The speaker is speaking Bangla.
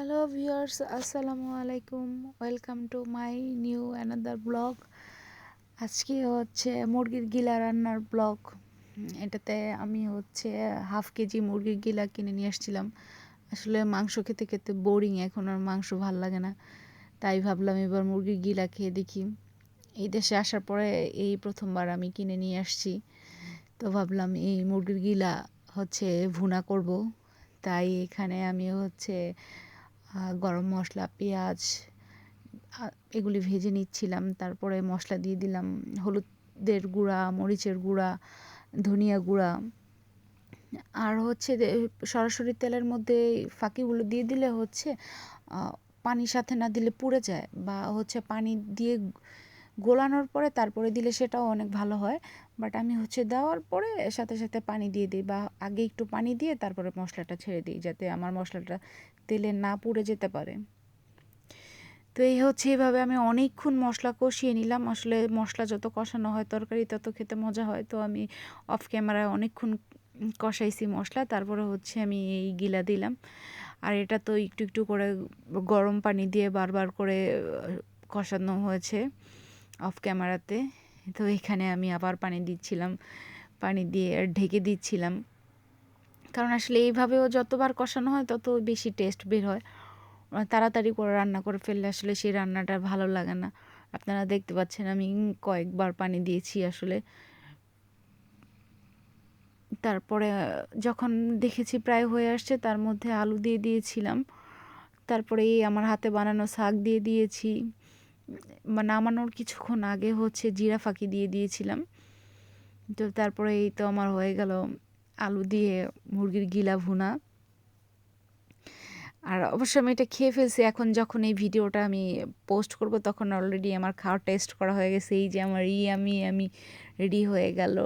হ্যালো ভিউয়ার্স, আসসালামু আলাইকুম। Welcome to my new another blog. আজকে হচ্ছে মুরগির গিলা রান্নার ব্লগ। এটাতে আমি হচ্ছে হাফ কেজি মুরগির গিলা কিনে নিয়ে আসছিলাম। আসলে মাংস খেতে খেতে বোরিং, এখন আর মাংস ভাল লাগে না, তাই ভাবলাম এবার মুরগির গিলা খেয়ে দেখি। এই দেশে আসার পরে এই প্রথমবার আমি কিনে নিয়ে আসছি, তো ভাবলাম এই মুরগির গিলা হচ্ছে ভুনা করব। তাই এখানে আমি হচ্ছে গরম মশলা, পেঁয়াজ এগুলি ভেজে নিচ্ছিলাম। তারপরে মশলা দিয়ে দিলাম হলুদের গুঁড়া, মরিচের গুঁড়া, ধনিয়া গুঁড়া। আর হচ্ছে সরাসরি তেলের মধ্যে ফাঁকিগুলো দিয়ে দিলে হচ্ছে পানির সাথে না দিলে পুড়ে যায়, বা হচ্ছে পানি দিয়ে গোলানোর পরে তারপরে দিলে সেটাও অনেক ভালো হয়। বাট আমি হচ্ছে দেওয়ার পরে সাথে সাথে পানি দিয়ে দিই, বা আগে একটু পানি দিয়ে তারপরে মশলাটা ছেড়ে দিই, যাতে আমার মশলাটা তেলে না পুড়ে যেতে পারে। তো এই হচ্ছে এইভাবে আমি অনেকক্ষণ মশলা কষিয়ে নিলাম। আসলে মশলা যত কষানো হয় তরকারি তত খেতে মজা হয়। তো আমি অফ ক্যামেরায় অনেকক্ষণ কষাইছি মশলা। তারপরে হচ্ছে আমি এই গিলা দিলাম। আর এটা তো একটু একটু করে গরম পানি দিয়ে বারবার করে কষানো হয়েছে অফ ক্যামেরাতে। তো এখানে আমি আবার পানি দিচ্ছিলাম, পানি দিয়ে ঢেকে দিচ্ছিলাম, কারণ আসলে এইভাবেও যতবার কষানো হয় তত বেশি টেস্ট বের হয়। তাড়াতাড়ি করে রান্না করে ফেললে আসলে সেই রান্নাটা ভালো লাগে না। আপনারা দেখতে পাচ্ছেন আমি কয়েকবার পানি দিয়েছি আসলে। তারপরে যখন দেখেছি প্রায় হয়ে আসছে, তার মধ্যে আলু দিয়ে দিয়েছিলাম। তারপরে এই আমার হাতে বানানো শাক দিয়ে দিয়েছি। নামানোর কিছুক্ষণ আগে হচ্ছে জিরা ফাঁকি দিয়ে দিয়েছিলাম। তো তারপরে এই তো আমার হয়ে গেল আলু দিয়ে মুরগির গিলা ভুনা। আর অবশ্যই আমি এটা খেয়ে ফেলছি। এখন যখন এই ভিডিওটা আমি পোস্ট করব তখন অলরেডি আমার খাওয়ার টেস্ট করা হয়ে গেছে। এই যে আমার ইয়ামি রেডি হয়ে গেল।